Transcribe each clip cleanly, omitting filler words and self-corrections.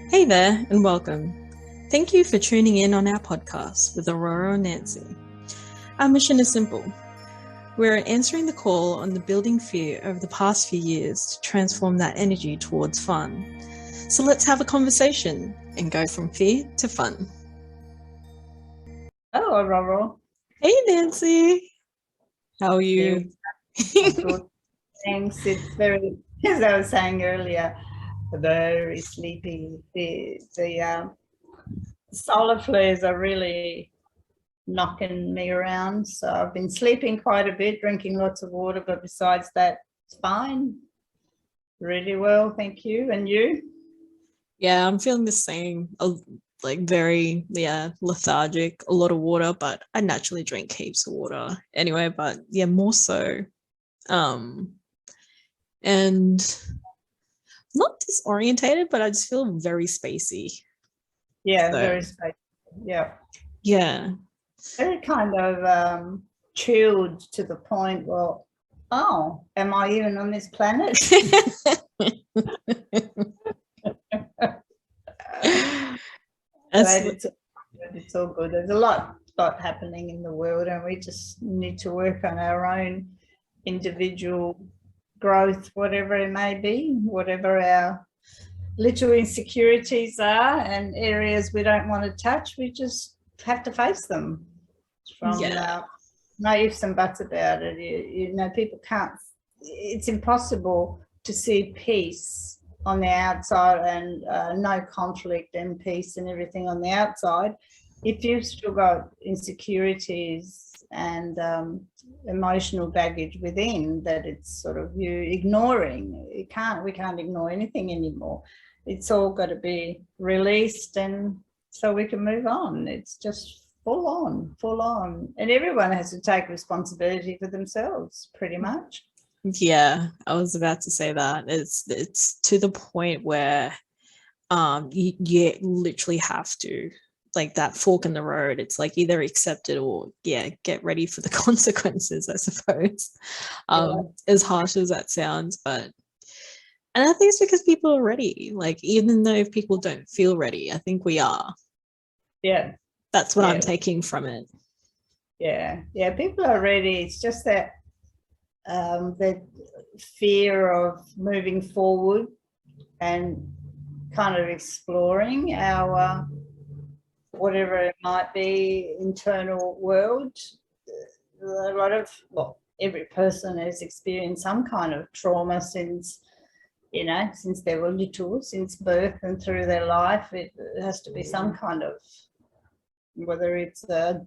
Hey there, and welcome. Thank you for tuning in on our podcast with Ororo and Nancy. Our mission is simple. We're answering the call on the building fear over the past few years to transform that energy towards fun. So let's have a conversation and go from fear to fun. Oh, Ororo. Hey Nancy, how are you? I'm good. Thanks. It's very, as I was saying earlier, very sleepy. The solar flares are really knocking me around. So I've been sleeping quite a bit, drinking lots of water, but besides that, it's fine. Really well, thank you. And you? Yeah, I'm feeling the same. Like very lethargic, a lot of water, but I naturally drink heaps of water anyway, but yeah, more so. And not disorientated, but I just feel very spacey. Yeah, So, very spacey. Yeah. Yeah. Very kind of chilled to the point, well, oh, am I even on this planet? It's all good. There's a lot happening in the world, and we just need to work on our own individual growth, whatever it may be, whatever our little insecurities are and areas we don't want to touch. We just have to face them. From no ifs and buts about it. You know, people can't. It's impossible to see peace on the outside and no conflict and peace and everything on the outside if you've still got insecurities and emotional baggage within that it's sort of you ignoring. We can't ignore anything anymore. It's all got to be released, and so we can move on. It's just full on, and everyone has to take responsibility for themselves, pretty much. Yeah, I was about to say that. It's to the point where you literally have to, like, that fork in the road. It's like either accept it or get ready for the consequences, I suppose. As harsh as that sounds, but and I think it's because people are ready. Like, even though if people don't feel ready, I think we are. Yeah. That's what I'm taking from it. Yeah, people are ready. It's just that the fear of moving forward and kind of exploring our whatever it might be internal world. A lot of, well, every person has experienced some kind of trauma since they were little, since birth and through their life. It has to be some kind of, whether it's a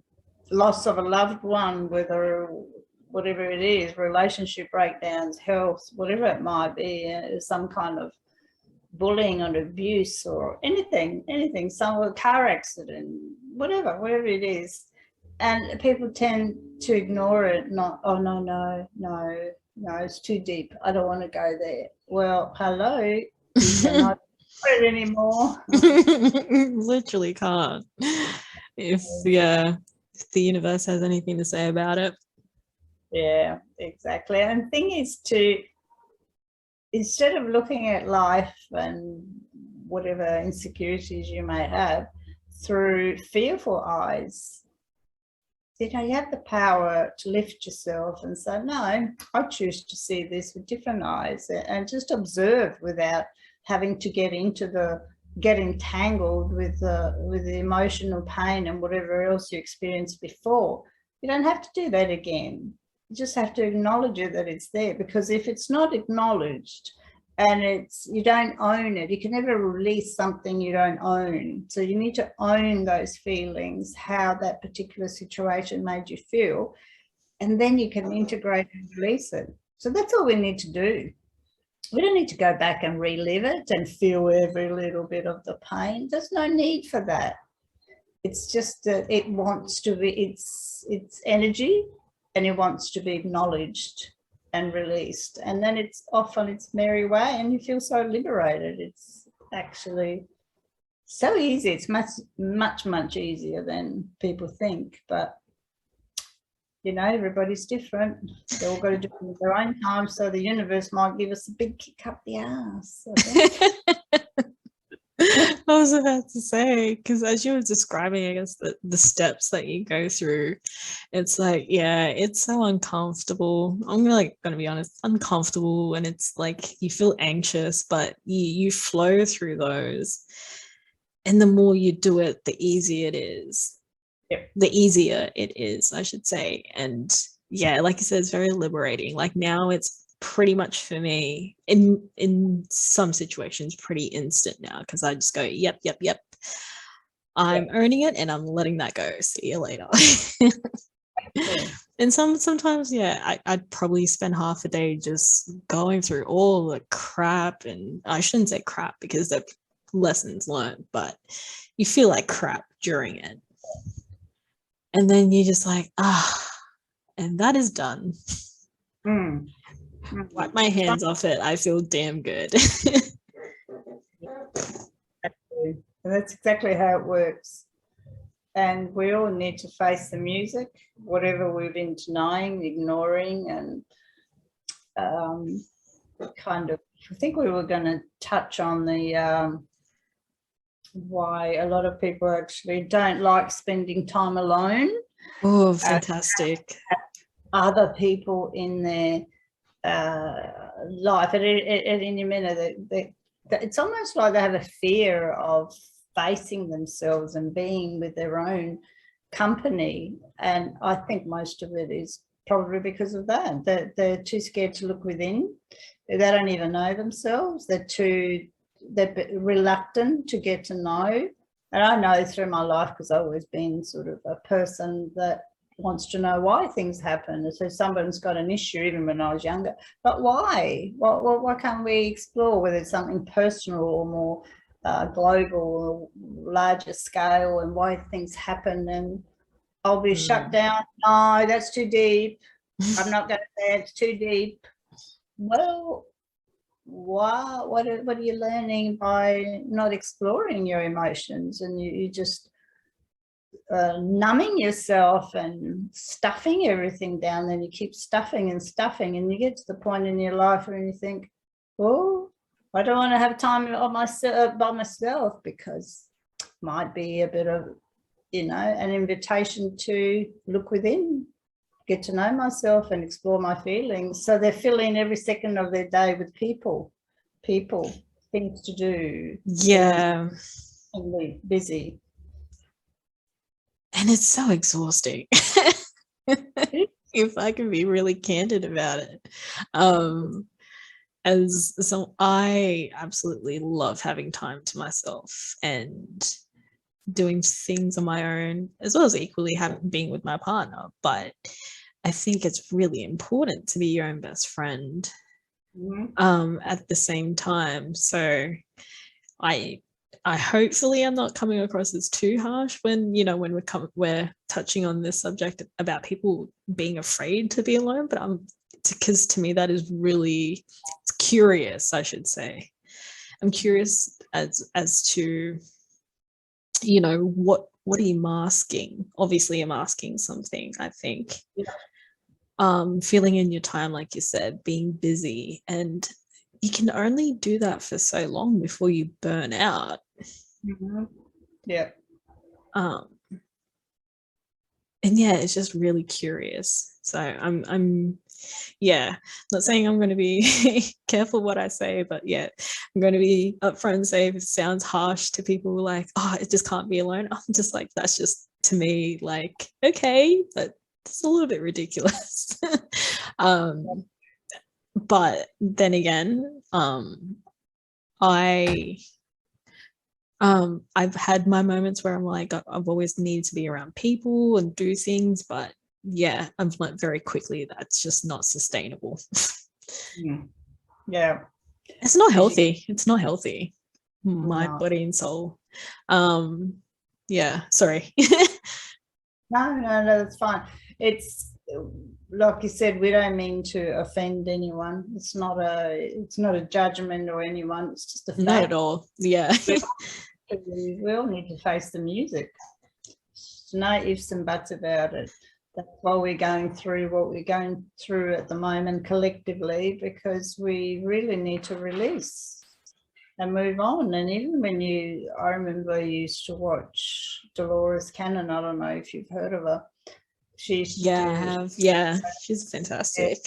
loss of a loved one, whatever it is, relationship breakdowns, health, whatever it might be, some kind of bullying or abuse or anything, some car accident, whatever it is. And people tend to ignore it, not, oh, no, it's too deep. I don't want to go there. Well, hello, you cannot do it anymore. Literally can't. If the universe has anything to say about it. Yeah, exactly. And the thing is instead of looking at life and whatever insecurities you may have through fearful eyes, you have the power to lift yourself and say, no, I choose to see this with different eyes, and just observe without having to get entangled with the emotional pain and whatever else you experienced before. You don't have to do that again. You just have to acknowledge it, that it's there, because if it's not acknowledged and you don't own it, you can never release something you don't own. So you need to own those feelings, how that particular situation made you feel, and then you can integrate and release it. So that's all we need to do. We don't need to go back and relive it and feel every little bit of the pain. There's no need for that. It's just that it wants to be, it's energy, and it wants to be acknowledged and released, and then it's off on its merry way, and you feel so liberated. It's actually so easy. It's much easier than people think, but everybody's different. They all got to do it at their own time, so the universe might give us a big kick up the ass. I was about to say, because as you were describing, I guess the steps that you go through, it's like, yeah, it's so uncomfortable. I'm like gonna be honest, uncomfortable, and it's like you feel anxious, but you flow through those, and the more you do it, the easier it is. Yep. The easier it is, I should say. And yeah, like you said, it's very liberating. Like now it's pretty much for me in some situations pretty instant now, because I just go, yep, I'm owning it and I'm letting that go. See you later. And sometimes, yeah, I'd probably spend half a day just going through all the crap, and I shouldn't say crap because they're lessons learned, but you feel like crap during it. And then you're just like, and that is done. Wipe my hands off it. I feel damn good. And that's exactly how it works. And we all need to face the music, whatever we've been denying, ignoring, and kind of, I think we were going to touch on the why a lot of people actually don't like spending time alone. Oh, fantastic. Other people in their life at any minute, it's almost like they have a fear of facing themselves and being with their own company. And I think most of it is probably because of that. They're too scared to look within. They don't even know themselves. They're reluctant to get to know. And I know through my life, because I've always been sort of a person that wants to know why things happen. So someone's got an issue, even when I was younger, but why? Why can't we explore whether it's something personal or more global or larger scale, and why things happen? And I'll be shut down. No, that's too deep. I'm not going to say it's too deep. Well, wow, what are you learning by not exploring your emotions? And you just numbing yourself and stuffing everything down. Then you keep stuffing and stuffing, and you get to the point in your life where you think, oh, I don't want to have time by myself, because it might be a bit of, an invitation to look within, get to know myself and explore my feelings. So they're filling every second of their day with people, things to do. Yeah. And busy. And it's so exhausting. If I can be really candid about it. So I absolutely love having time to myself and doing things on my own, as well as equally being with my partner. But I think it's really important to be your own best friend at the same time. So I hopefully I'm not coming across as too harsh when we're touching on this subject about people being afraid to be alone, but because to me that is really, it's curious, I should say. I'm curious as to what are you masking? Obviously you're masking something, I think. Filling in your time, like you said, being busy, and you can only do that for so long before you burn out. Yeah. And yeah, it's just really curious. So I'm not saying I'm going to be careful what I say, but yeah, I'm going to be upfront and say if it sounds harsh to people like, oh, it just can't be alone. I'm just like, that's just to me like, okay, but it's a little bit ridiculous. But then again, I've had my moments where I'm like, I've always needed to be around people and do things, but yeah, I've learned very quickly that's just not sustainable. Yeah. It's not healthy. It's not healthy. My body and soul. Yeah, sorry. No, that's fine. It's like you said, we don't mean to offend anyone. It's not a judgment or anyone. It's just a fact. Not at all. Yeah. We all need to face the music. There's no ifs and buts about it. That's why we're going through what we're going through at the moment collectively, because we really need to release. and move on. And even when I remember you used to watch Dolores Cannon. I don't know if you've heard of her. She used to Yeah, I do, have. Yeah, she's fantastic.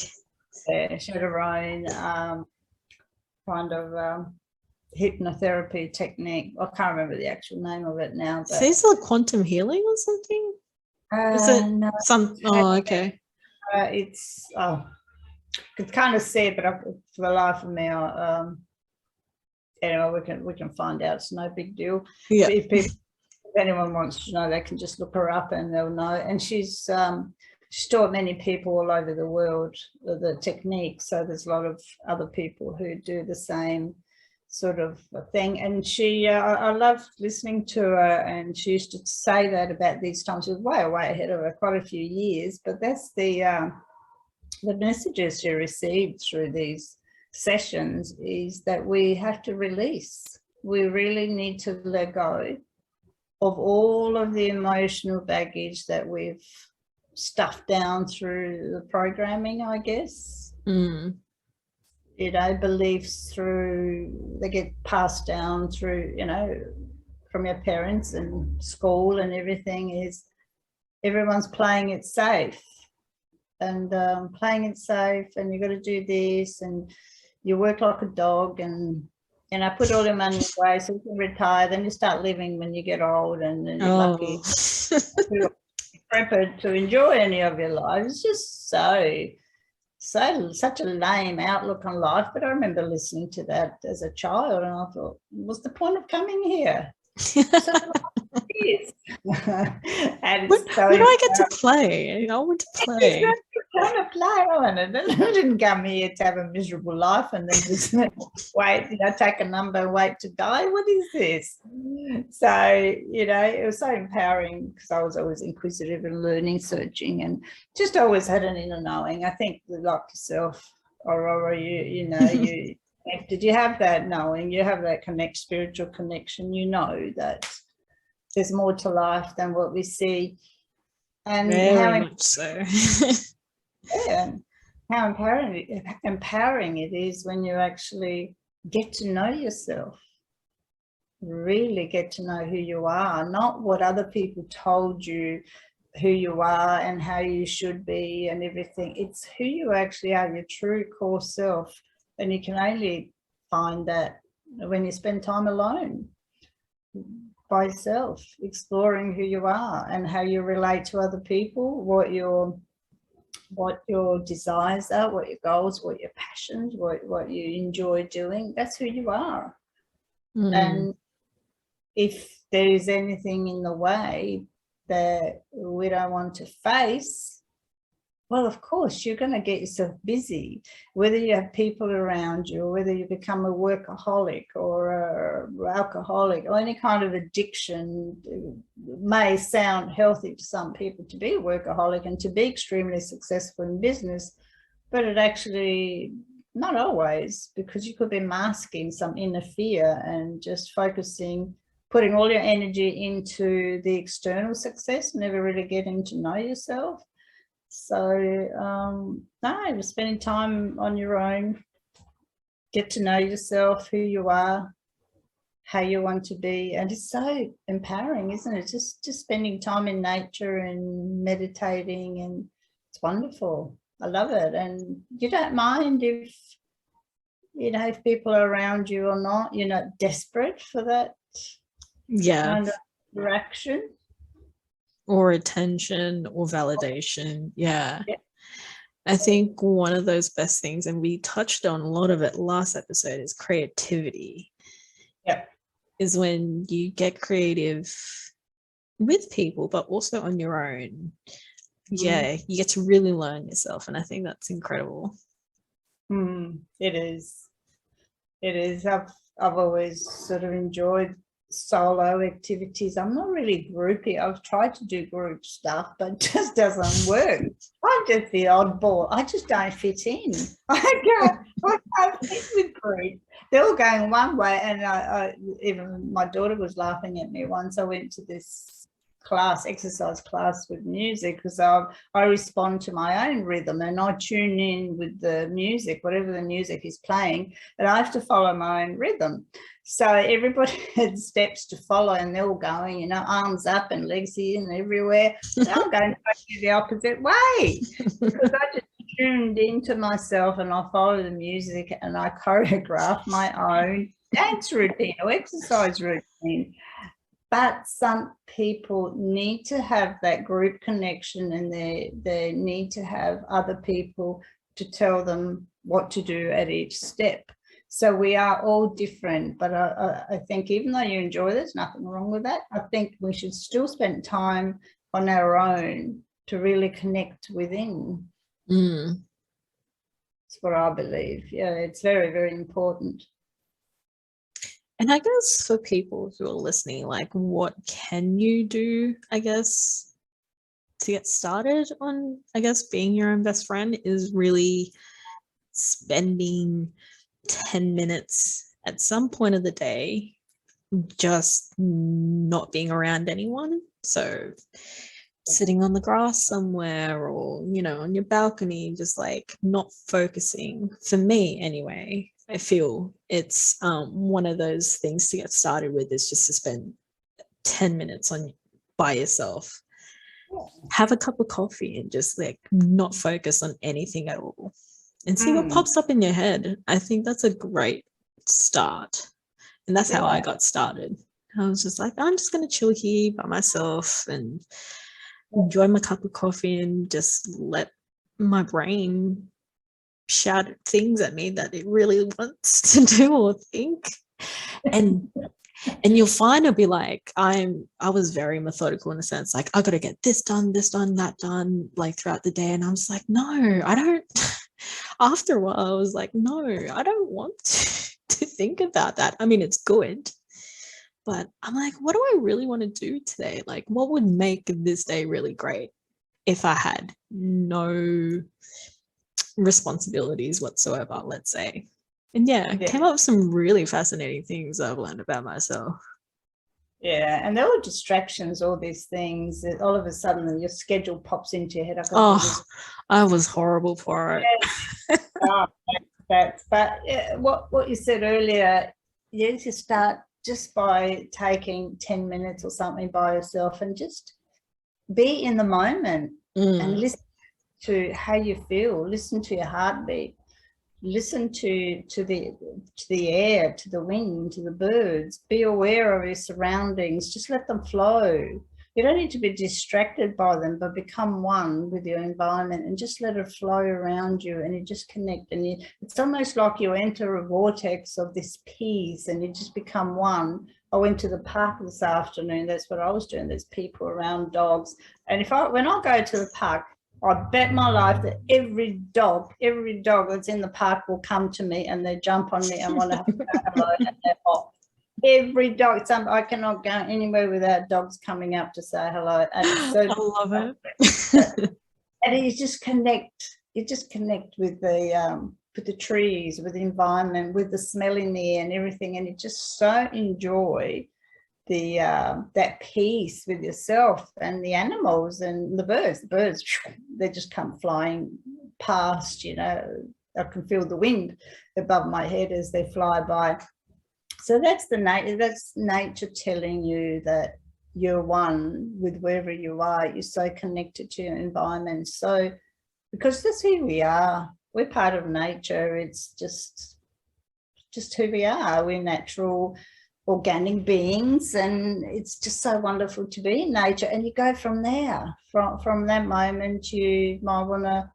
she had her own kind of hypnotherapy technique. I can't remember the actual name of it now. But Is it quantum healing or something? Is it no, some? Oh, okay. it's could kind of see it, but for the life of me, anyway, we can find out. It's no big deal. Yeah. If anyone wants to know, they can just look her up and they'll know. And she's taught many people all over the world the technique. So there's a lot of other people who do the same sort of thing. And she, I loved listening to her, and she used to say that about these times. She was way ahead of her, quite a few years. But that's the messages she received through these sessions is that we have to release. We really need to let go of all of the emotional baggage that we've stuffed down through the programming, I guess. Beliefs they get passed down through, from your parents and school and everything. Is everyone's playing it safe and and you've got to do this and you work like a dog and put all your money away so you can retire. Then you start living when you get old, and then you're lucky prepared to enjoy any of your life. It's just such a lame outlook on life. But I remember listening to that as a child, and I thought, what's the point of coming here? So and when do I get to play? I want to play. I didn't come here to have a miserable life and then just wait, take a number, wait to die. What is this? So, it was so empowering because I was always inquisitive and learning, searching, and just always had an inner knowing. I think like yourself, Ororo, did you have that knowing? You have that spiritual connection. You know that there's more to life than what we see. And very much so. Yeah, how empowering it is when you actually get to know yourself, really get to know who you are, not what other people told you who you are and how you should be and everything. It's who you actually are, your true core self. And you can only find that when you spend time alone by yourself, exploring who you are and how you relate to other people, what your desires are, what your goals, what your passions, what you enjoy doing. That's who you are. And if there is anything in the way that we don't want to face, well, of course, you're going to get yourself busy, whether you have people around you or whether you become a workaholic or an alcoholic or any kind of addiction. It may sound healthy to some people to be a workaholic and to be extremely successful in business, but it actually, not always, because you could be masking some inner fear and just putting all your energy into the external success, never really getting to know yourself. So no, spending time on your own, get to know yourself, who you are, how you want to be. And it's so empowering, isn't it? Just spending time in nature and meditating, and it's wonderful. I love it. And you don't mind if people are around you or not. You're not desperate for that kind of interaction or attention or validation. Yeah. I think one of those best things, and we touched on a lot of it last episode, is creativity. Is when you get creative with people, but also on your own. You get to really learn yourself, and I think that's incredible. It is. I've always sort of enjoyed solo activities. I'm not really groupy. I've tried to do group stuff, but it just doesn't work. I'm just the oddball. I just don't fit in. I can't fit with group. They're all going one way, and I even my daughter was laughing at me once. I went to this exercise class with music, because I respond to my own rhythm and I tune in with the music, whatever the music is playing, and I have to follow my own rhythm. So everybody had steps to follow, and they're all going, you know, arms up and legs in everywhere. So I'm going the opposite way because I just tuned into myself and I follow the music and I choreograph my own dance routine or exercise routine. But some people need to have that group connection, and they need to have other people to tell them what to do at each step. So we are all different, but I think even though you enjoy, there's nothing wrong with that. I think we should still spend time on our own to really connect within. Mm. That's what I believe. Yeah, it's very, very important. And I guess for people who are listening, like, what can you do, I guess, to get started on, I guess, being your own best friend is really spending 10 minutes at some point of the day just not being around anyone. So sitting on the grass somewhere, or, you know, on your balcony, just like not focusing. For me anyway, I feel it's one of those things to get started with, is just to spend 10 minutes by yourself, have a cup of coffee and just like not focus on anything at all and see what pops up in your head. I think that's a great start. And that's how I got started. I was just like, I'm just going to chill here by myself and enjoy my cup of coffee and just let my brain shout things at me that it really wants to do or think. And you'll find it'll be like, I was very methodical in a sense, like, I got to get this done, that done, like throughout the day. And I'm just like, no, I don't. After a while, I was like, no, I don't want to think about that. I mean, it's good, but I'm like, what do I really want to do today? Like, what would make this day really great if I had no responsibilities whatsoever, let's say. And came up with some really fascinating things I've learned about myself. Yeah, and they're all distractions, all these things. All of a sudden, your schedule pops into your head. I was horrible for it. But what you said earlier, you need to start just by taking 10 minutes or something by yourself and just be in the moment and listen to how you feel. Listen to your heartbeat. Listen to the air, to the wind, to the birds. Be aware of your surroundings. Just let them flow. You don't need to be distracted by them, but become one with your environment and just let it flow around you, and you just connect. And it's almost like you enter a vortex of this peace and you just become one. I went to the park this afternoon. That's what I was doing. There's people around, dogs. And when I go to the park, I bet my life that every dog that's in the park will come to me and they jump on me and want to have a hello and they're off. Every dog, I cannot go anywhere without dogs coming up to say hello. And so I love it. And you just connect. You just connect with the trees, with the environment, with the smell in the air and everything, and you just so enjoy that peace with yourself and the animals and the birds. The birds, they just come flying past, you know. I can feel the wind above my head as they fly by. So that's nature telling you that you're one with wherever you are. You're so connected to your environment. So, because that's who we are. We're part of nature. It's just who we are. We're natural, organic beings, and it's just so wonderful to be in nature. And you go from there. From that moment, you might want to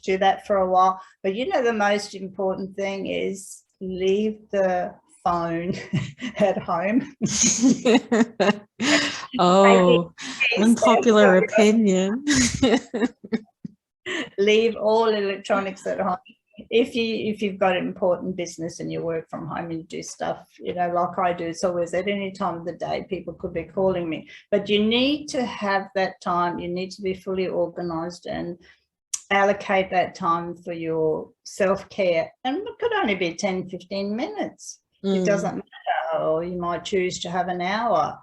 do that for a while. But you know, the most important thing is leave the phone at home. Oh, unpopular opinion. Leave all electronics at home. If you've got important business and you work from home and you do stuff, you know, like I do, it's always at any time of the day people could be calling me. But you need to have that time. You need to be fully organized and allocate that time for your self-care. And it could only be 10, 15 minutes. It doesn't matter. Or you might choose to have an hour.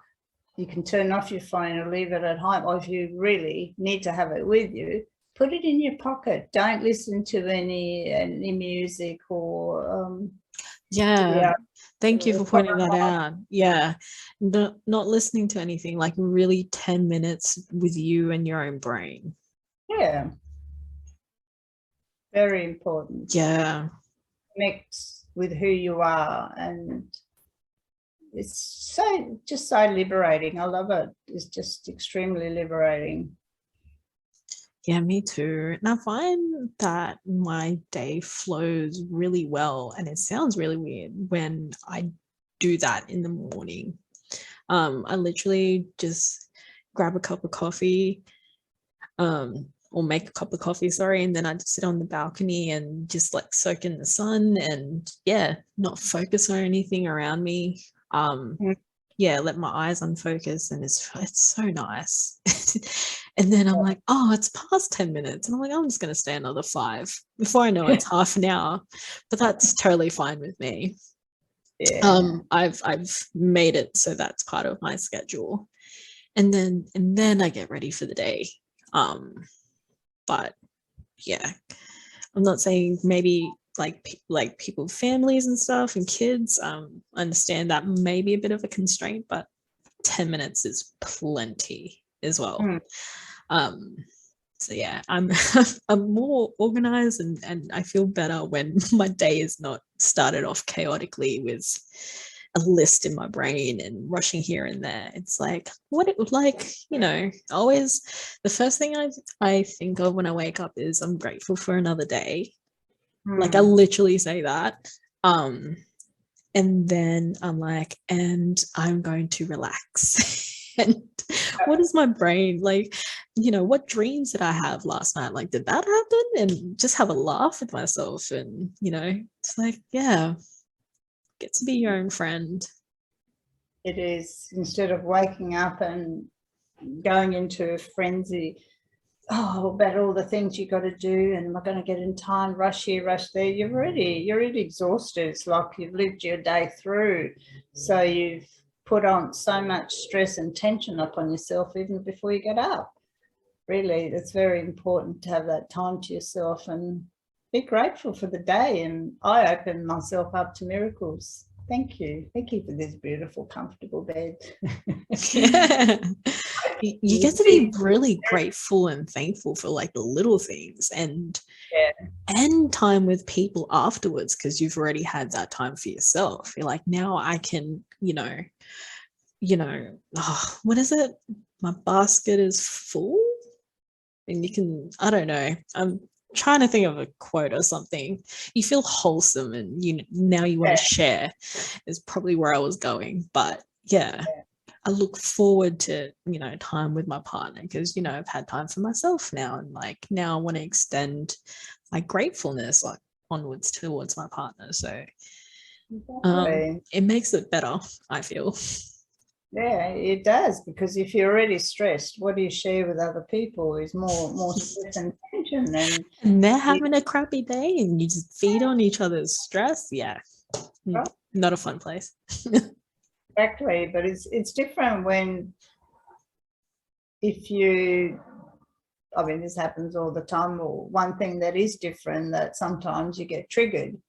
you can turn off your phone or leave it at home, or if you really need to have it with you, put it in your pocket. Don't listen to any music or Yeah. Thank you for pointing that out. Yeah. Not listening to anything, like really 10 minutes with you and your own brain. yeah, very important. Yeah. Connect with who you are, and it's just so liberating. I love it. It's just extremely liberating. Yeah, me too. And I find that my day flows really well, and it sounds really weird when I do that in the morning. I literally just grab a cup of coffee, or make a cup of coffee, sorry, and then I just sit on the balcony and just like soak in the sun and yeah, not focus on anything around me. Mm. Yeah, let my eyes unfocus, and it's so nice. And then I'm like, oh, it's past 10 minutes. And I'm like, I'm just gonna stay another 5. Before I know it's half an hour. But that's totally fine with me. Yeah. I've made it so that's part of my schedule. And then I get ready for the day. But yeah, I'm not saying maybe like people, families and stuff and kids, understand that may be a bit of a constraint, but 10 minutes is plenty as well. Mm. So yeah, I'm I'm more organized, and I feel better when my day is not started off chaotically with a list in my brain and rushing here and there. It's like what it like, always the first thing I think of when I wake up is I'm grateful for another day. Like I literally say that. And then I'm like, and I'm going to relax. And what is my brain like? What dreams did I have last night? Like, did that happen? And just have a laugh with myself. And, it's like, yeah, get to be your own friend. It is, instead of waking up and going into a frenzy, about all the things you got to do, and am I going to get in time, rush here, rush there. You're already exhausted. It's like you've lived your day through. So you've put on so much stress and tension up on yourself even before you get up. Really, it's very important to have that time to yourself and be grateful for the day. And I open myself up to miracles. Thank you. Thank you for this beautiful, comfortable bed. You get to be really grateful and thankful for like the little things, and time with people afterwards, because you've already had that time for yourself. You're like, now I can, what is it? My basket is full. And you can, I don't know. I'm trying to think of a quote or something. You feel wholesome, and now you want to share is probably where I was going. But yeah, I look forward to, time with my partner, because, I've had time for myself now. And like, now I want to extend my gratefulness like onwards towards my partner. So it makes it better, I feel. Yeah, it does, because if you're already stressed, what do you share with other people is more stress and tension. And they're having a crappy day and you just feed on each other's stress. Yeah, not a fun place. Exactly, but it's different when, if you, I mean, this happens all the time. Or one thing that is different, that sometimes you get triggered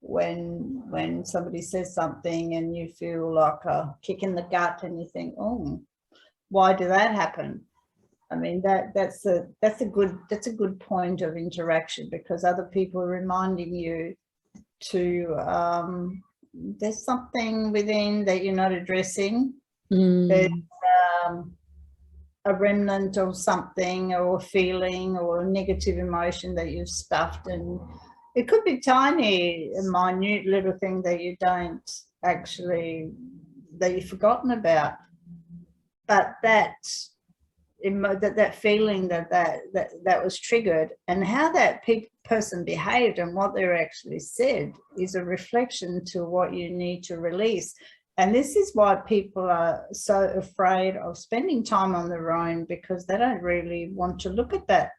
when somebody says something and you feel like a kick in the gut, and you think, oh, why did that happen? I mean, that's a good point of interaction, because other people are reminding you to there's something within that you're not addressing. There's a remnant of something, or a feeling, or a negative emotion that you've stuffed, and it could be tiny, a minute little thing that you don't actually, that you've forgotten about. But that feeling that was triggered, and how that person behaved and what they actually said, is a reflection to what you need to release. And this is why people are so afraid of spending time on their own, because they don't really want to look at that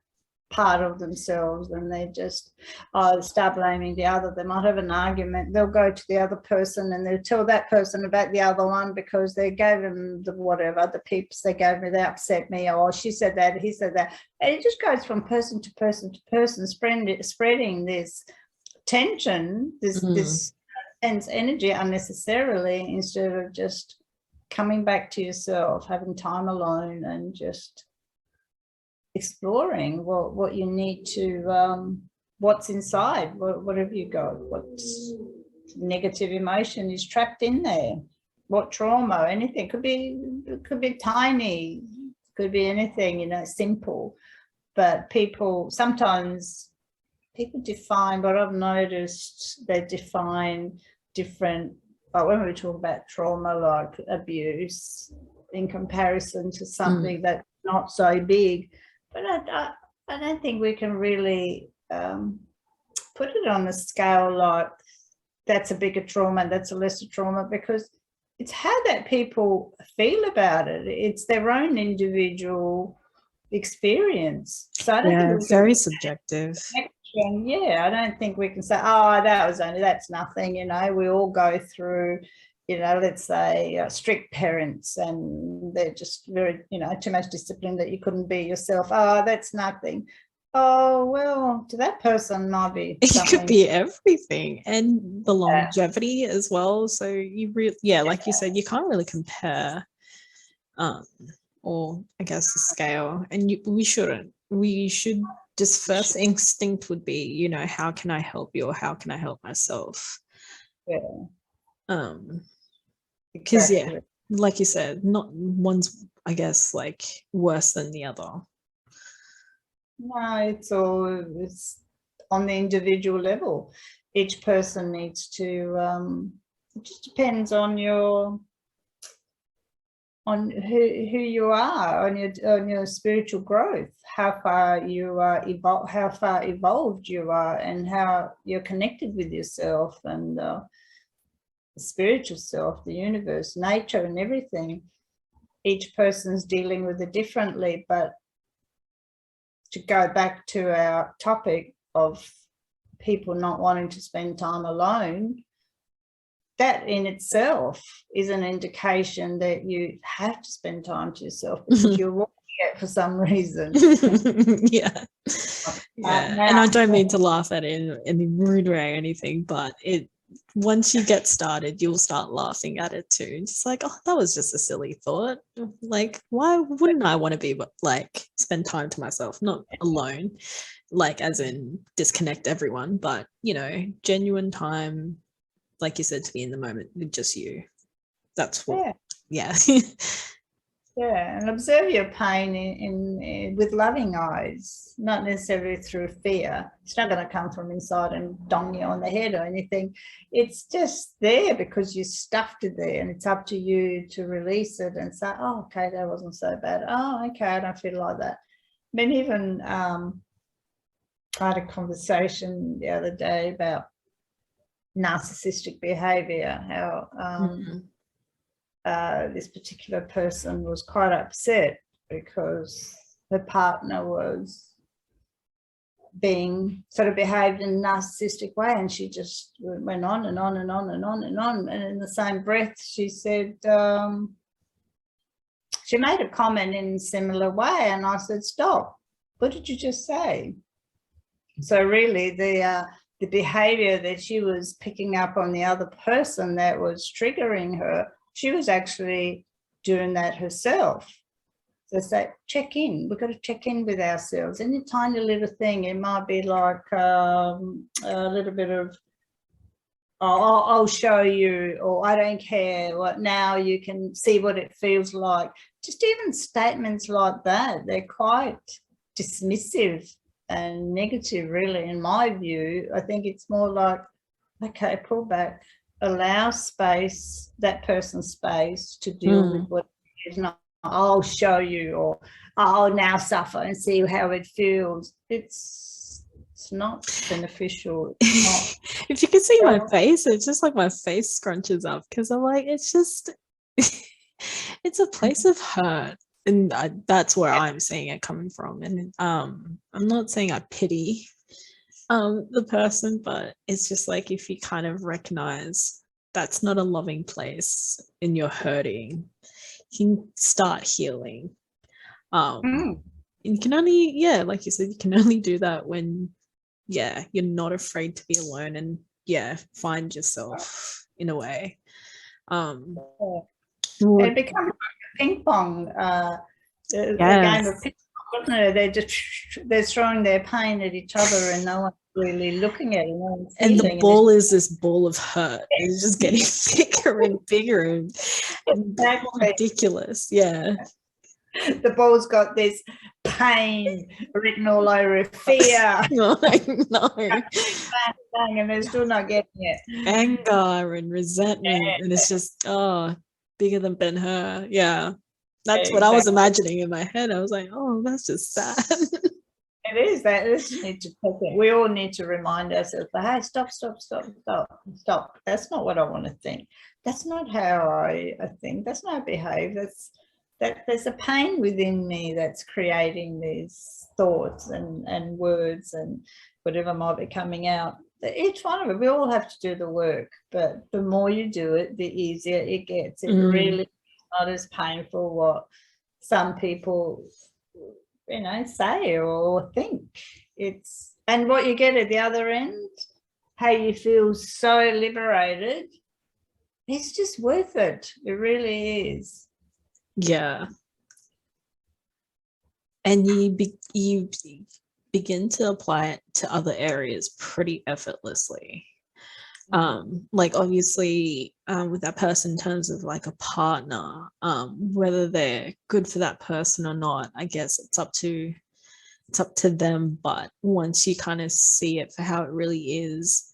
part of themselves, and they just start blaming the other. They might have an argument, they'll go to the other person and they'll tell that person about the other one because they gave them the whatever, the peeps they gave me, they upset me, or she said that, he said that. And it just goes from person to person to person, spreading this tension, this tense energy unnecessarily, instead of just coming back to yourself, having time alone and just exploring what you need to, what's inside, what have you got, what's negative emotion is trapped in there, what trauma, anything, could be tiny, could be anything, you know, simple. But sometimes people define, what I've noticed, they define different, when we talk about trauma, like abuse, in comparison to something that's not so big. But I don't think we can really put it on a scale like that's a bigger trauma and that's a lesser trauma, because it's how that people feel about it. It's their own individual experience. So I don't think it's very subjective. Yeah, I don't think we can say, oh, that's nothing, you know. We all go through, you know, let's say strict parents and they're just very, you know, too much discipline that you couldn't be yourself. Oh, that's nothing. Oh, well, to that person might be something. It could be everything, and the longevity as well. So you really, like you said, you can't really compare, or I guess the scale, and we shouldn't. We should just, first instinct would be, you know, how can I help you, or how can I help myself? Because like you said, not one's, I guess, like worse than the other. No, it's on the individual level. Each person needs to, it just depends on who you are, on your spiritual growth, how far you are evolved you are, and how you're connected with yourself and the spiritual self, the universe, nature, and everything. Each person's dealing with it differently. But to go back to our topic of people not wanting to spend time alone, that in itself is an indication that you have to spend time to yourself, because you're wanting it for some reason. And I don't mean to laugh at it in any rude way or anything, but once you get started, you'll start laughing at it too. It's like, oh, that was just a silly thought. Like, why wouldn't I want to be like spend time to myself, not alone, like as in disconnect everyone, but, you know, genuine time, like you said, to be in the moment with just you. That's what, and observe your pain with loving eyes, not necessarily through fear. It's not going to come from inside and dong you on the head or anything. It's just there because you stuffed it there, and it's up to you to release it and say, oh, okay, that wasn't so bad. Oh, okay, I don't feel like that. I mean, even I had a conversation the other day about narcissistic behaviour, how this particular person was quite upset because her partner was being sort of behaved in a narcissistic way, and she just went on and on and on and on and on. And in the same breath, she said, she made a comment in a similar way, and I said, stop, what did you just say? So really the behavior that she was picking up on the other person that was triggering her, she was actually doing that herself. So say, check in. We've got to check in with ourselves. Any tiny little thing, it might be like a little bit of, oh, I'll show you, or I don't care, what now you can see what it feels like. Just even statements like that, they're quite dismissive and negative, really, in my view. I think it's more like, okay, pull back, allow space, that person's space to deal with what it is. Not, I'll show you, or I'll now suffer and see how it feels. It's not beneficial. It's not. If you can see my face, it's just like my face scrunches up, because I'm like, it's just it's a place of hurt. and that's where I'm seeing it coming from. And I'm not saying I pity the person, but it's just like, if you kind of recognize that's not a loving place and you're hurting, you can start healing. Mm. You can only, yeah, like you said, you can only do that when, yeah, you're not afraid to be alone and, yeah, find yourself in a way. It becomes like a ping pong, a game of ping pong, doesn't it? They're throwing their pain at each other and no one's really looking at it. No one's and the feeling ball is this ball of hurt. It's just getting bigger and bigger and exactly. ridiculous. Yeah. The ball's got this pain written all over it, fear. No, And they're still not getting it. Anger and resentment. Yeah. And it's just, bigger than Ben-Hur. Yeah. That's what I was imagining in my head. I was like, oh, that's just sad. It is that. We all need to remind ourselves, hey, stop. That's not what I want to think. That's not how I think. That's not how I behave. There's a pain within me that's creating these thoughts and words and whatever might be coming out. Each one of it, we all have to do the work, but the more you do it, the easier it gets. It really is not as painful what some people, say or think. And what you get at the other end, how you feel so liberated, it's just worth it. It really is. Yeah. And you begin to apply it to other areas pretty effortlessly. Like obviously with that person, in terms of like a partner, whether they're good for that person or not, I guess it's up to them. But once you kind of see it for how it really is,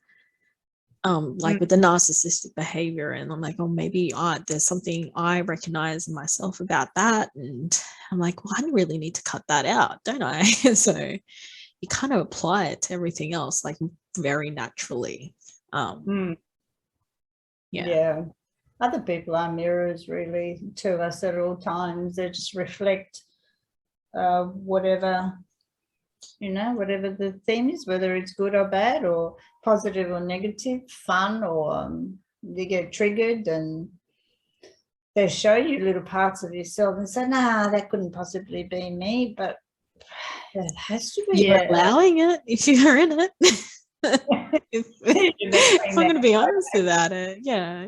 like with the narcissistic behavior, and I'm like, oh, maybe there's something I recognize in myself about that, and I'm like, well, I really need to cut that out, don't I? So you kind of apply it to everything else, like very naturally. Yeah. Other people are mirrors really to us at all times. They just reflect whatever the theme is, whether it's good or bad or positive or negative, fun or you get triggered, and they show you little parts of yourself and say, nah, that couldn't possibly be me, but it has to be. You're allowing it if you're in it. if I'm going to be honest about it. Yeah.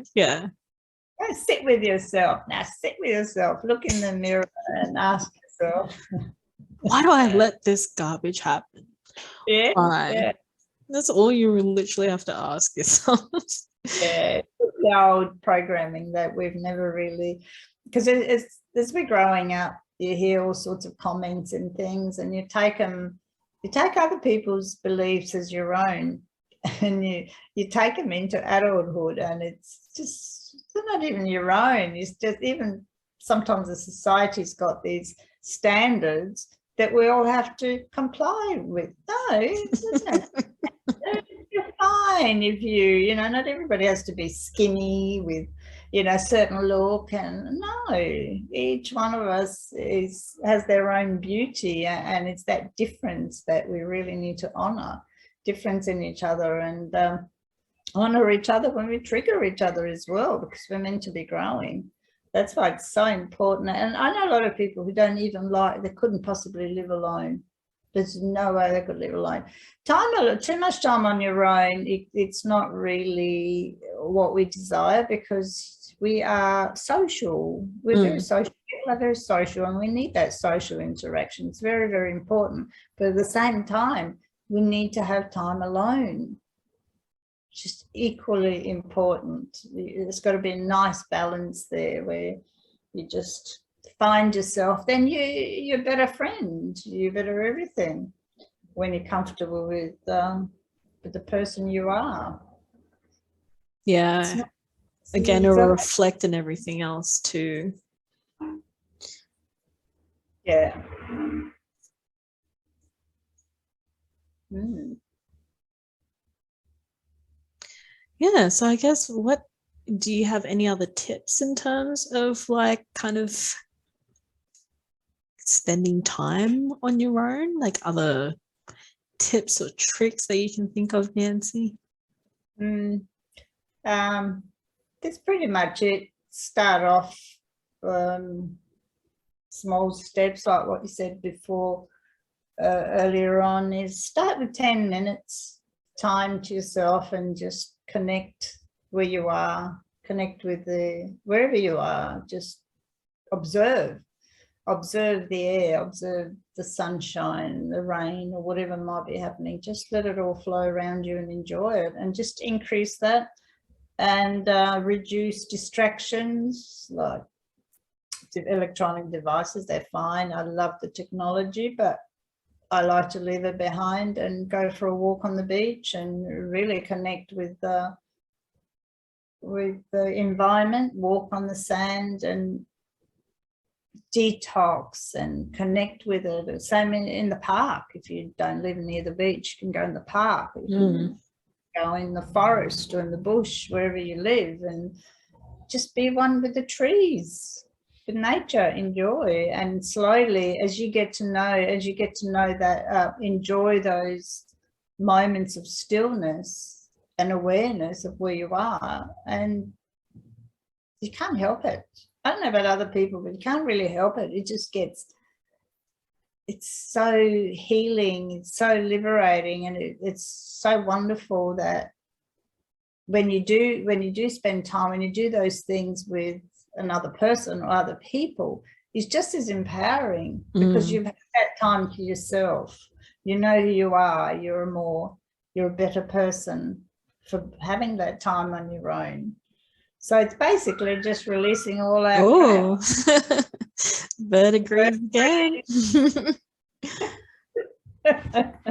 Sit with yourself. Now sit with yourself, look in the mirror and ask yourself, why do I let this garbage happen? Yeah. Why? Yeah. That's all you literally have to ask yourself. Yeah, the old programming that we've never really, because it's as we're growing up, you hear all sorts of comments and things, and you take other people's beliefs as your own, and you take them into adulthood, and it's not even your own. It's just, even sometimes the society's got these standards that we all have to comply with. No, you're fine if not everybody has to be skinny with a certain look, and no, each one of us has their own beauty, and it's that difference that we really need to honor, difference in each other, and honor each other when we trigger each other as well, because we're meant to be growing. That's why it's so important. And I know a lot of people who don't even they couldn't possibly live alone. There's no way they could live alone. Too much time on your own, it's not really what we desire, because we are social. We're very social. People are very social, and we need that social interaction. It's very, very important. But at the same time, we need to have time alone. Just equally important. There's got to be a nice balance there where you just find yourself. Then you're a better friend, you're better everything when you're comfortable with the person you are. Yeah. Again, it'll reflect in everything else too. Yeah. Yeah, so I guess, do you have any other tips in terms of like kind of spending time on your own? Like other tips or tricks that you can think of, Nancy? That's pretty much it. Start off small steps, like what you said before, earlier on, is start with 10 minutes time to yourself and just connect where you are, connect with wherever you are, just observe the air, observe the sunshine, the rain, or whatever might be happening. Just let it all flow around you and enjoy it, and just increase that, and reduce distractions like electronic devices. They're fine. I love the technology, but I like to leave it behind and go for a walk on the beach and really connect with the environment, walk on the sand and detox and connect with it. Same in the park. If you don't live near the beach, you can go in the park. You can go in the forest or in the bush, wherever you live, and just be one with the trees, with nature. Enjoy, and slowly, as you get to know that, enjoy those moments of stillness and awareness of where you are, and you can't help it. I don't know about other people, but you can't really help it. It just gets, it's so healing, it's so liberating, and it's so wonderful that when you do spend time, when you do those things with another person or other people, it's just as empowering, because you've had that time to yourself. You know who you are. You're a better person for having that time on your own. So it's basically just releasing all our crap. Bird agrees again. The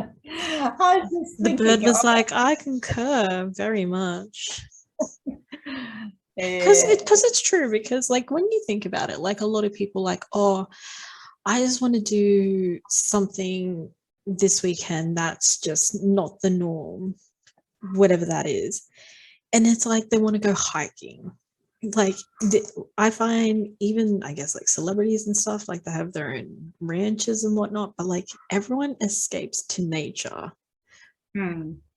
bird was like, I concur very much. Because it's true, because like when you think about it, like a lot of people like, oh, I just want to do something this weekend that's just not the norm, whatever that is. And it's like they want to go hiking. Like I find even, I guess, like celebrities and stuff, like they have their own ranches and whatnot, but like everyone escapes to nature.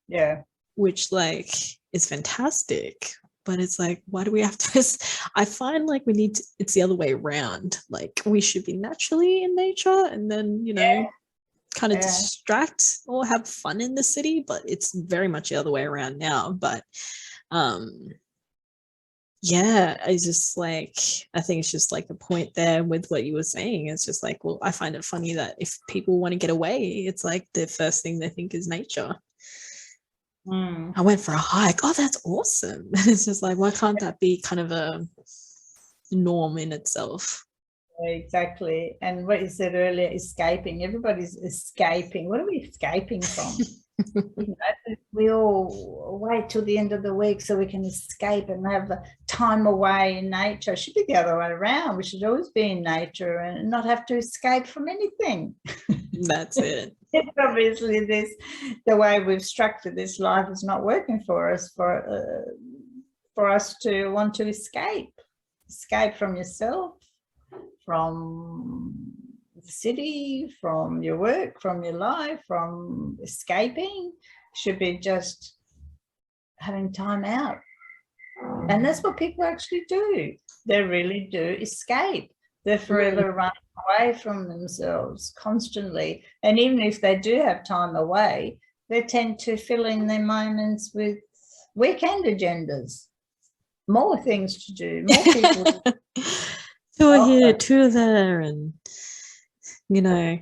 Yeah. Which like is fantastic. But it's like, why do we have to? I find like it's the other way around. Like we should be naturally in nature and then, you know, kind of distract or have fun in the city. But it's very much the other way around now. But yeah, I just like, I think it's just like the point there with what you were saying. It's just like, well, I find it funny that if people want to get away, it's like the first thing they think is nature. I went for a hike. Oh, that's awesome. It's just like, why can't that be kind of a norm in itself? Exactly. And what you said earlier, escaping. Everybody's escaping. What are we escaping from? You know, we all wait till the end of the week so we can escape and have the time away in nature. It should be the other way around. We should always be in nature and not have to escape from anything. That's it. It's obviously the way we've structured this life is not working for us, for us to want to escape from yourself, from the city, from your work, from your life, from escaping. Should be just having time out. And that's what people actually do. They really do escape. They're forever running away from themselves constantly. And even if they do have time away, they tend to fill in their moments with weekend agendas, more things to do, more people. Two here, two there, and, you know,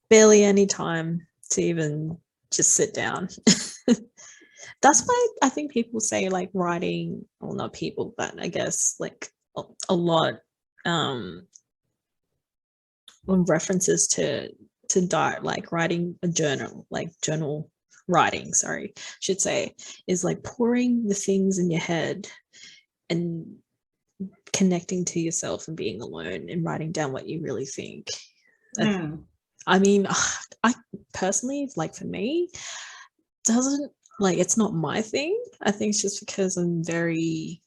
barely any time to even just sit down. That's why I think people say like writing, well, not people, but I guess like a lot references to diet, like writing a journal, like journal writing, sorry, should say, is like pouring the things in your head and connecting to yourself and being alone and writing down what you really think. I mean, I personally, like for me, doesn't, like, it's not my thing. I think it's just because I'm very,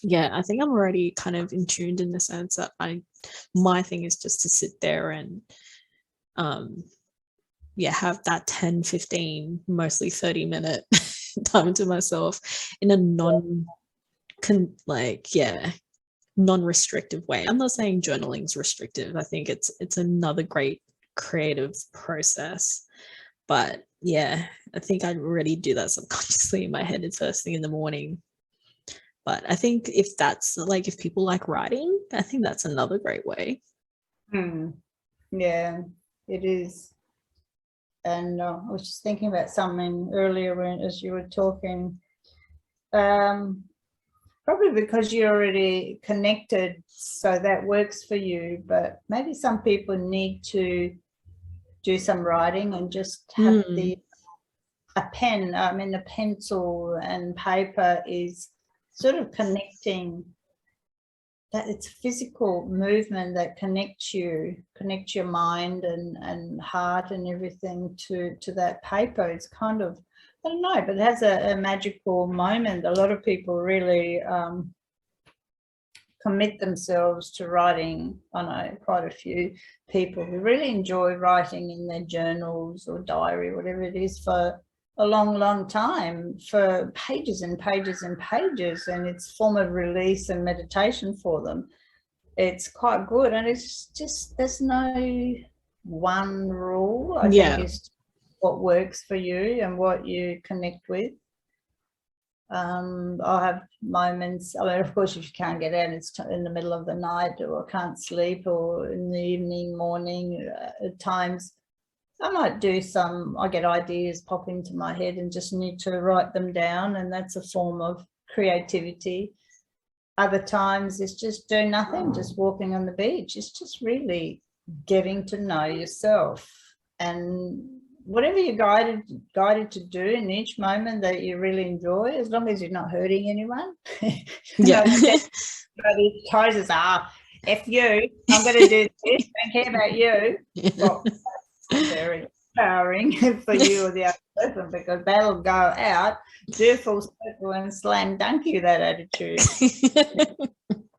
Yeah, I think I'm already kind of in tuned in the sense that my thing is just to sit there and um yeah, have that 10, 15, mostly 30-minute time to myself in a non-restrictive way. I'm not saying journaling's restrictive. I think it's another great creative process. But yeah, I think I already do that subconsciously in my head the first thing in the morning. But I think if that's like, if people like writing, I think that's another great way. Yeah, it is. And I was just thinking about something earlier as you were talking. Probably because you're already connected, so that works for you. But maybe some people need to do some writing and just have a pen. I mean, a pencil and paper is sort of connecting. That it's physical movement that connects your mind and heart and everything to that paper. It's kind of, I don't know, but it has a magical moment. A lot of people really commit themselves to writing. I know quite a few people who really enjoy writing in their journals or diary, whatever it is, for a long time, for pages and pages and pages, and it's a form of release and meditation for them. It's quite good, and it's just, there's no one rule. I think it's what works for you and what you connect with. I'll have moments, I mean, of course, if you can't get out, it's in the middle of the night or can't sleep, or in the evening, morning, at times I might do I get ideas pop into my head and just need to write them down, and that's a form of creativity. Other times it's just doing nothing, just walking on the beach. It's just really getting to know yourself, and whatever you're guided to do in each moment that you really enjoy, as long as you're not hurting anyone. Yeah. Everybody tries us, F you, I'm going to do this, don't care about you. Well, very empowering for you or the other person, because that'll go out, do a full circle and slam dunk you, that attitude.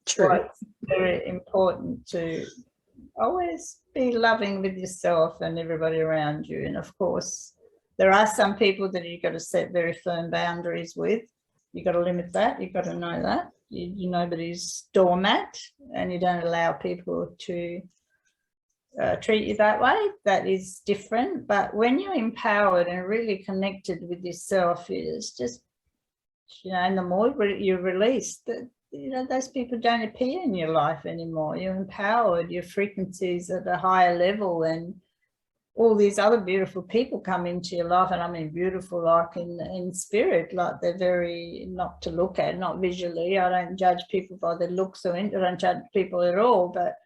True. Well, it's very important to always be loving with yourself and everybody around you. And of course, there are some people that you've got to set very firm boundaries with. You've got to limit that. You've got to know that. You nobody's doormat, and you don't allow people to treat you that way. That is different. But when you're empowered and really connected with yourself, it's just, and the more you release, those people don't appear in your life anymore. You're empowered, your frequencies at a higher level, and all these other beautiful people come into your life. And I mean beautiful like in spirit, like they're very, not to look at, not visually. I don't judge people by their looks, or I don't judge people at all, but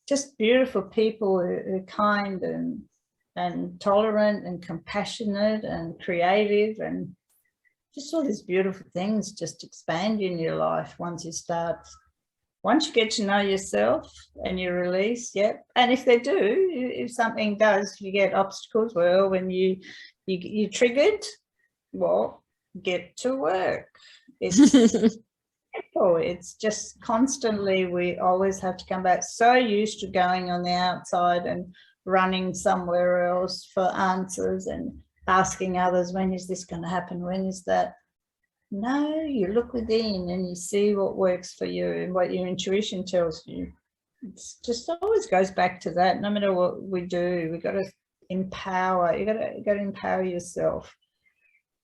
just beautiful people who are kind and tolerant and compassionate and creative, and just all these beautiful things just expand in your life once you get to know yourself and you release. Yep. And if they do, if something does, you get obstacles, well, when you triggered, well, get to work. It's just constantly, we always have to come back, so used to going on the outside and running somewhere else for answers and asking others, when is this going to happen, when is that? No, you look within and you see what works for you and what your intuition tells you. It's just always goes back to that. No matter what we do, we've got to empower. You got to empower yourself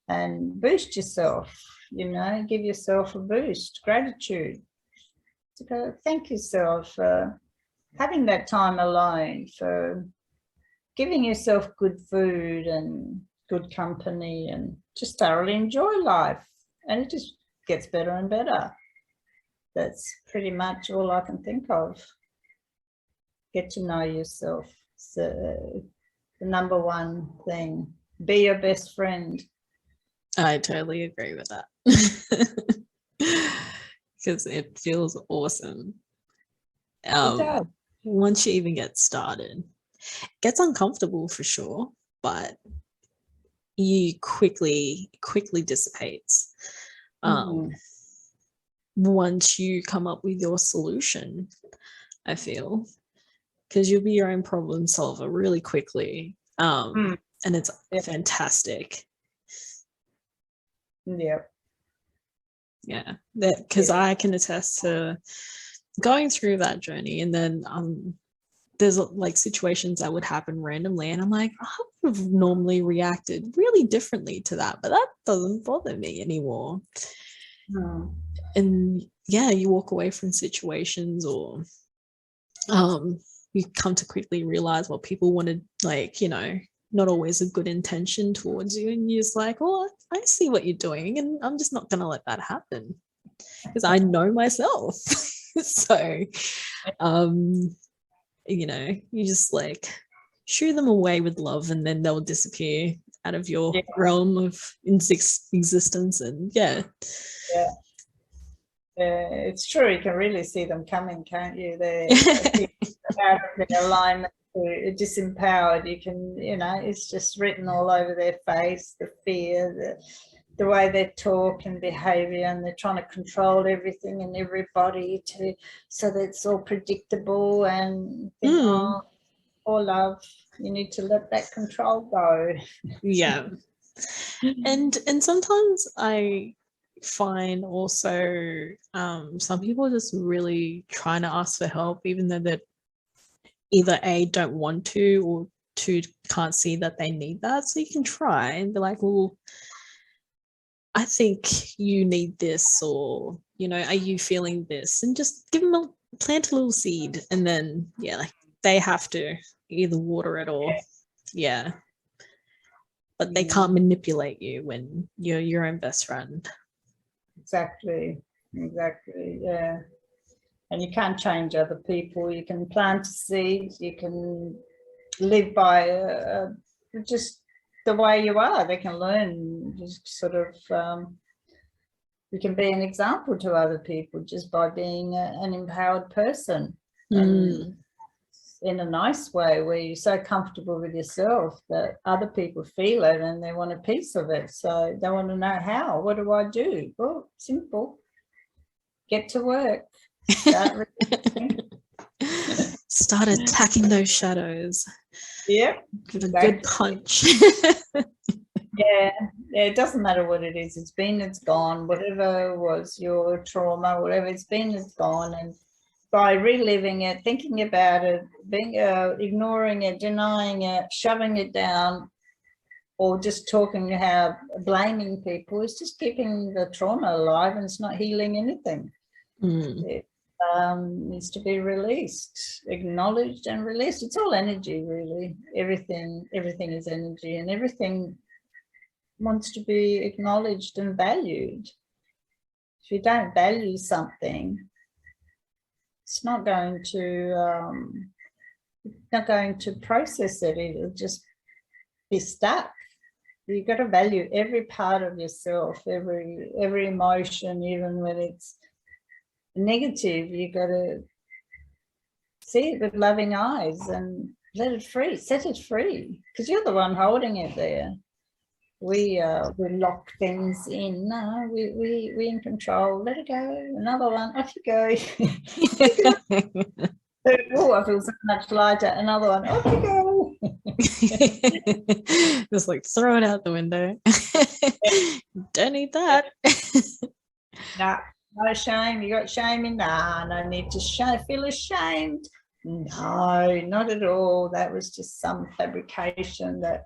and boost yourself. Give yourself a boost. Gratitude. To go, thank yourself for having that time alone, for giving yourself good food and good company, and just thoroughly enjoy life. And it just gets better and better. That's pretty much all I can think of. Get to know yourself. It's the number one thing. Be your best friend. I totally agree with that. Because it feels awesome. It does. Once you even get started, it gets uncomfortable for sure, but you quickly dissipates. once you come up with your solution, I feel, because you'll be your own problem solver really quickly. And it's fantastic. Yeah. Yeah, that because I can attest to going through that journey, and then there's like situations that would happen randomly, and I'm like, I would have normally reacted really differently to that, but that doesn't bother me anymore. And yeah, you walk away from situations, or you come to quickly realize what people wanted, like, you know, not always a good intention towards you, and you're just like, oh, I see what you're doing, and I'm just not going to let that happen because I know myself. So you know, you just like shoo them away with love, and then they'll disappear out of your realm of existence. And it's true, you can really see them coming, can't you? They're out of their alignment, disempowered. You can, you know, it's just written all over their face, the fear, the way they talk and behaviour, and they're trying to control everything and everybody so that it's all predictable, and think, oh, poor love, you need to let that control go. Yeah. And sometimes I find also some people are just really trying to ask for help, even though they either A, don't want to, or two, can't see that they need that. So you can try and be like, well, I think you need this, or, you know, are you feeling this? And just give them plant a little seed, and then like they have to either water it or but they can't manipulate you when you're your own best friend. Exactly, yeah. And you can't change other people. You can plant a seed, you can live by just the way you are. They can learn, just sort of, you can be an example to other people just by being an empowered person. And in a nice way, where you're so comfortable with yourself that other people feel it and they want a piece of it. So they want to know how. What do I do? Well, simple. Get to work. Start attacking those shadows. Yep. Give a good punch. Yeah, it doesn't matter what it is. It's been, it's gone. Whatever was your trauma, whatever it's been, it's gone. And by reliving it, thinking about it, being ignoring it, denying it, shoving it down, or just talking how blaming people is just keeping the trauma alive, and it's not healing anything. It needs to be released, acknowledged and released. It's all energy, really. Everything is energy, and everything wants to be acknowledged and valued. If you don't value something, it's not going to process it. It'll just be stuck. You've got to value every part of yourself, every emotion, even when it's negative. You've got to see it with loving eyes and let it free, set it free, because you're the one holding it there. We lock things in. No, we in control. Let it go. Another one. Off you go. Oh, I feel so much lighter. Another one. Off you go. Just like throw it out the window. Don't need that. No shame. You got shame in? Nah, no need to feel ashamed. No, not at all. That was just some fabrication that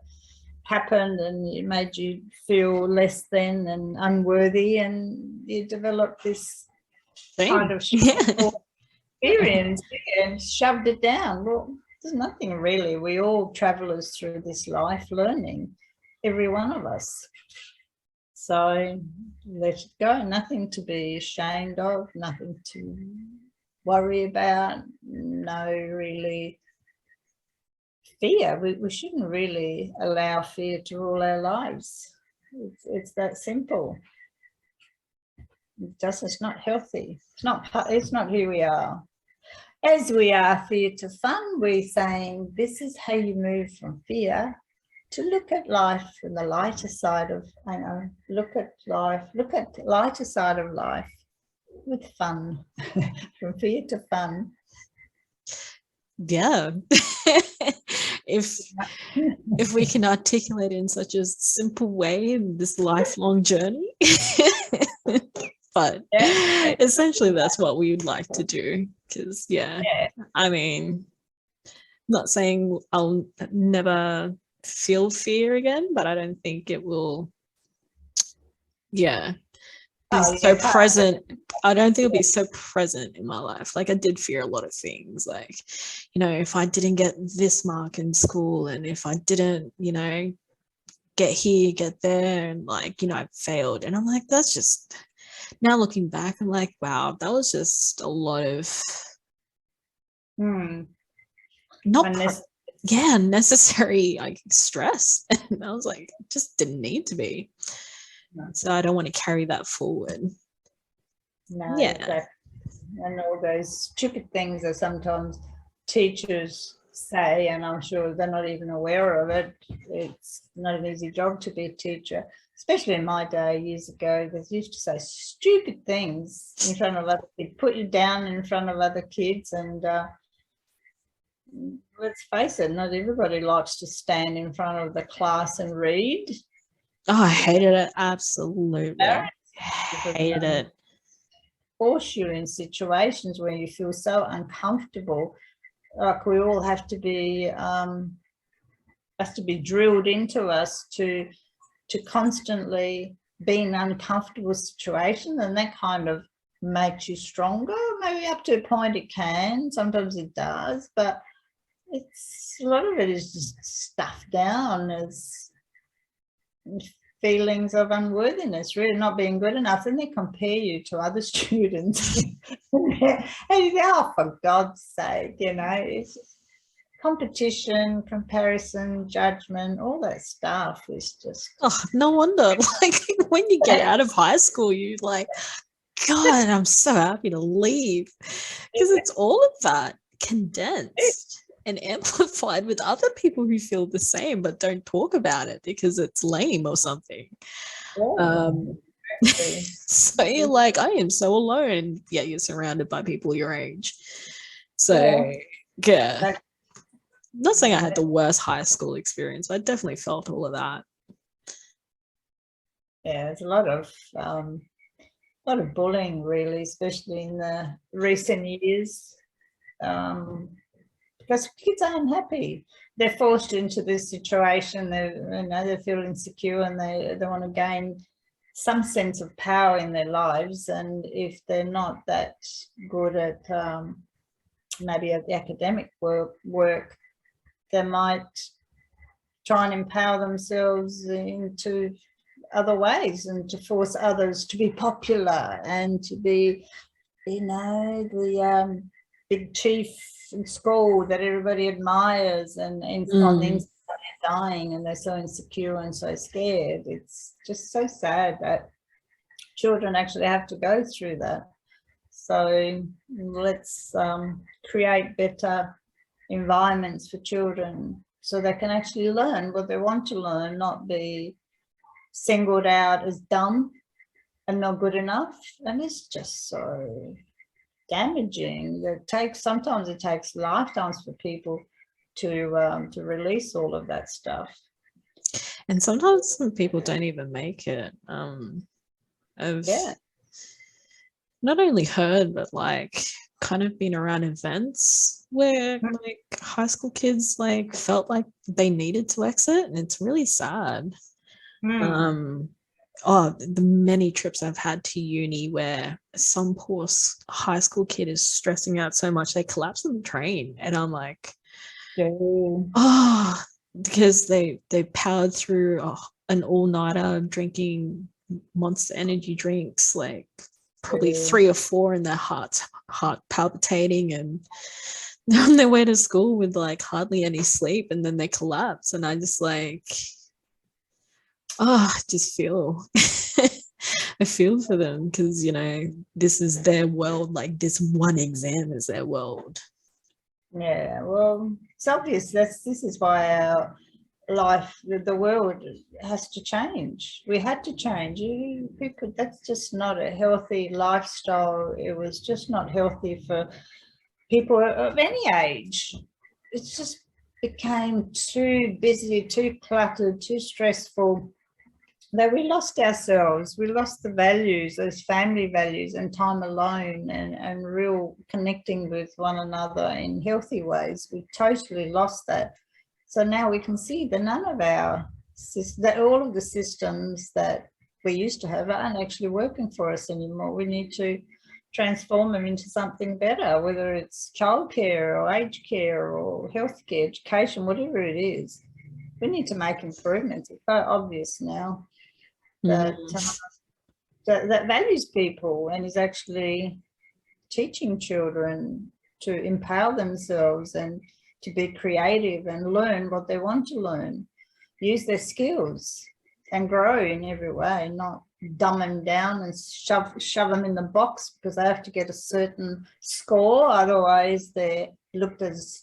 happened, and it made you feel less than and unworthy, and you developed this kind of experience and shoved it down. Well, there's nothing really. We all travelers through this life learning, every one of us. So let it go. Nothing to be ashamed of, nothing to worry about, no really fear. We shouldn't really allow fear to rule our lives. It's that simple. It's not healthy. It's not who we are. As we are fear to fun, we're saying this is how you move from fear to look at life from the lighter side of, look at life, look at the lighter side of life. with fun, from fear to fun. Yeah. if we can articulate it in such a simple way in this lifelong journey. But Yeah. essentially that's what we would like to do, because I mean, not saying I'll never feel fear again, but I don't think it will be so present. I don't think it'll be so present in my life. Like, I did fear a lot of things, like, you know, if I didn't get this mark in school, and if I didn't, you know, get here, get there, and like, you know, I failed. And I'm like, that's just, now looking back, I'm like, wow, that was just a lot of unnecessary like stress. And I was like, just didn't need to be. So I don't want to carry that forward. Exactly. And all those stupid things that sometimes teachers say, and I'm sure they're not even aware of it. It's not an easy job to be a teacher, especially in my day years ago. They used to say stupid things in front of other kids, put you down in front of other kids, and let's face it, not everybody likes to stand in front of the class and read. Oh, I hated it. Absolutely hated it. Force you in situations where you feel so uncomfortable. Like, we all have to be drilled into us to constantly be in an uncomfortable situation, and that kind of makes you stronger. Maybe up to a point it can, sometimes it does, but it's, a lot of it is just stuffed down as feelings of unworthiness, really not being good enough. And they compare you to other students. And you say, oh, for God's sake, you know, it's just competition, comparison, judgment, all that stuff is just... Oh, no wonder. Like, when you get out of high school, you like, God, I'm so happy to leave, because it's all of that condensed and amplified with other people who feel the same but don't talk about it because it's lame or something. So you're like, I am so alone, yet you're surrounded by people your age. So yeah. Not saying I had the worst high school experience. I definitely felt all of that. Yeah, there's a lot of bullying, really, especially in the recent years, because kids are unhappy. They're forced into this situation. They feel insecure, and they want to gain some sense of power in their lives. And if they're not that good at maybe at the academic work, they might try and empower themselves into other ways, and to force others to be popular and to be, you know, the big chief in school that everybody admires, and on the inside they're dying and they're so insecure and so scared. It's just so sad that children actually have to go through that. So let's create better environments for children so they can actually learn what they want to learn, not be singled out as dumb and not good enough. And it's just so damaging. Sometimes it takes lifetimes for people to release all of that stuff. And sometimes some people don't even make it. I've not only heard, but like kind of been around events where like high school kids like felt like they needed to exit, and it's really sad. The many trips I've had to uni where some poor high school kid is stressing out so much they collapse on the train, and I'm like, because they powered through an all-nighter drinking Monster energy drinks, like probably 3 or 4, and their heart palpitating, and they're on their way to school with like hardly any sleep, and then they collapse. And I just like, I just feel I feel for them, because, you know, this is their world. Like, this one exam is their world. Yeah, well, it's obvious this is why life, the world has to change. We had to change. That's just not a healthy lifestyle. It was just not healthy for people of any age. It just became too busy, too cluttered, too stressful, that we lost ourselves. We lost the values, those family values, and time alone, and real connecting with one another in healthy ways. We totally lost that. So now we can see that none of that all of the systems that we used to have aren't actually working for us anymore. We need to transform them into something better, whether it's childcare or aged care or healthcare, education, whatever it is. We need to make improvements. It's so obvious now that that values people and is actually teaching children to empower themselves and to be creative and learn what they want to learn, use their skills and grow in every way, not dumb them down and shove them in the box because they have to get a certain score, otherwise they're looked as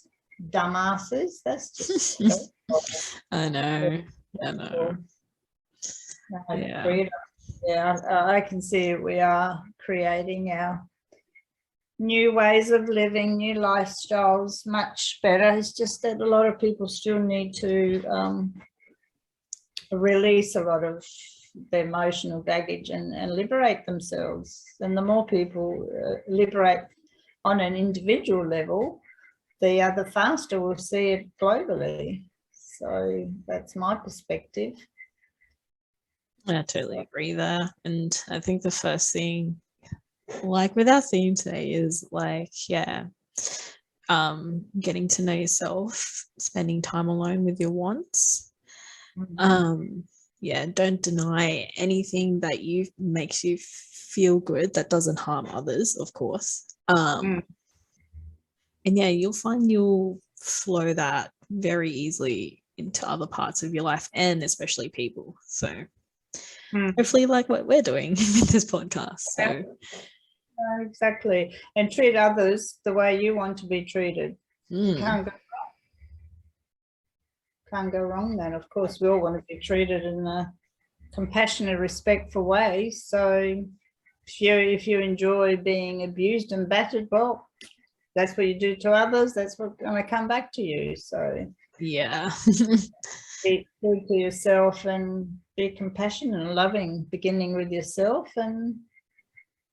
dumbasses. That's just I know. Yeah, I can see we are creating our new ways of living, new lifestyles, much better. It's just that a lot of people still need to release a lot of their emotional baggage and liberate themselves. And the more people liberate on an individual level, the faster we'll see it globally. So that's my perspective. I totally agree there. And I think the first thing, like with our theme today, is like, getting to know yourself, spending time alone with your wants. Don't deny anything that makes you feel good that doesn't harm others, of course. And you'll find you'll flow that very easily into other parts of your life and especially people. So hopefully like what we're doing with this podcast. So exactly. And treat others the way you want to be treated. Can't go wrong then. Of course, we all want to be treated in a compassionate, respectful way. So if you enjoy being abused and battered, well, that's what you do to others. That's what's going to come back to you. So yeah. Be good to yourself and be compassionate and loving, beginning with yourself, and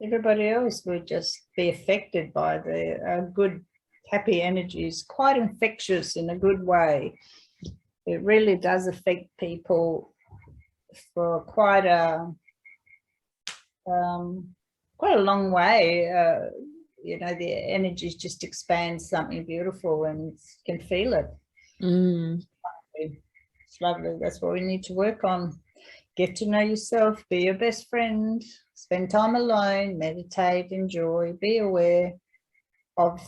everybody else would just be affected by the good, happy energies. Quite infectious in a good way. It really does affect people for quite a long way. The energies just expand something beautiful and you can feel it. It's lovely. That's what we need to work on. Get to know yourself, be your best friend, spend time alone, meditate, enjoy, be aware of,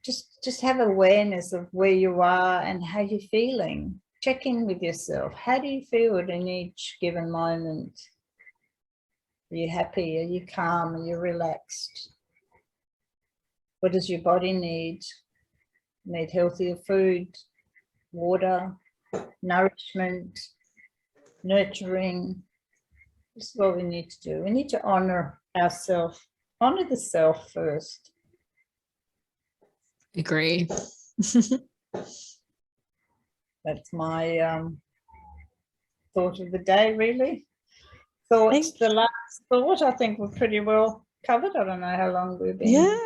just have awareness of where you are and how you're feeling. Check in with yourself. How do you feel in each given moment? Are you happy? Are you calm? Are you relaxed? What does your body need? Need healthier food, water, nourishment, nurturing. This is what we need to do. We need to honor ourselves, honor the self first. Agree. That's my thought of the day, really. Thoughts, the last thought, I think we're pretty well covered. I don't know how long we've been. Yeah.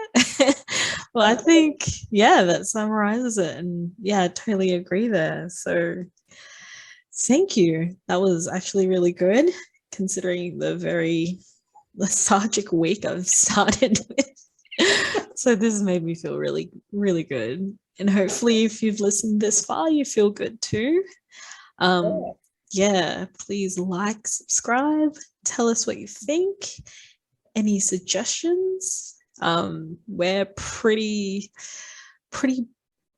Well, I think, that summarizes it. And I totally agree there. So thank you. That was actually really good, considering the very lethargic week I've started with. So this has made me feel really, really good. And hopefully if you've listened this far, you feel good too. Please like, subscribe, tell us what you think. Any suggestions? We're pretty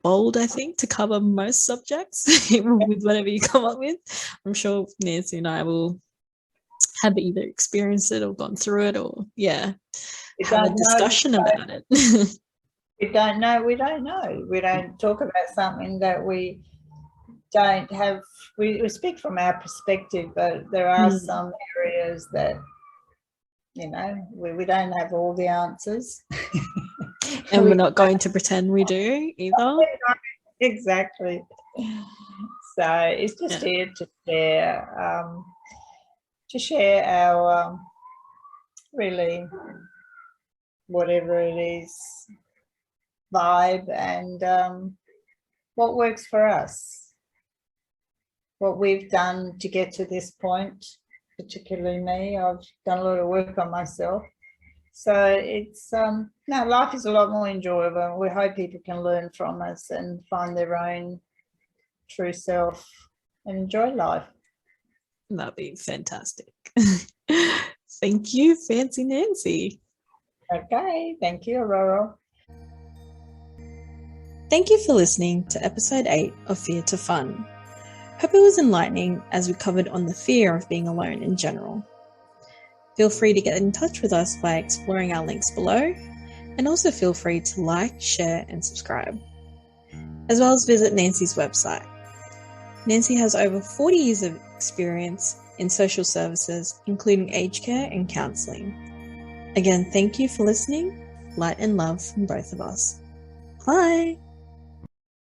bold, I think, to cover most subjects with whatever you come up with. I'm sure Nancy and I will have either experienced it or gone through it or have a discussion about it. We don't know. We don't talk about something that we don't have, we speak from our perspective, but there are some areas that, you know, we don't have all the answers. And we're not going to pretend we do either. Exactly. So it's just here to share our really whatever it is vibe and what works for us, what we've done to get to this point, particularly me. I've done a lot of work on myself. So it's no, life is a lot more enjoyable. We hope people can learn from us and find their own true self and enjoy life. That'd be fantastic. Thank you, Fancy Nancy. Okay, thank you, Ororo. Thank you for listening to episode 8 of Fear to Fun. Hope it was enlightening as we covered on the fear of being alone in general. Feel free to get in touch with us by exploring our links below, and also feel free to like, share, and subscribe, as well as visit Nancy's website. Nancy has over 40 years of experience in social services, including aged care and counselling. Again, thank you for listening. Light and love from both of us. Bye.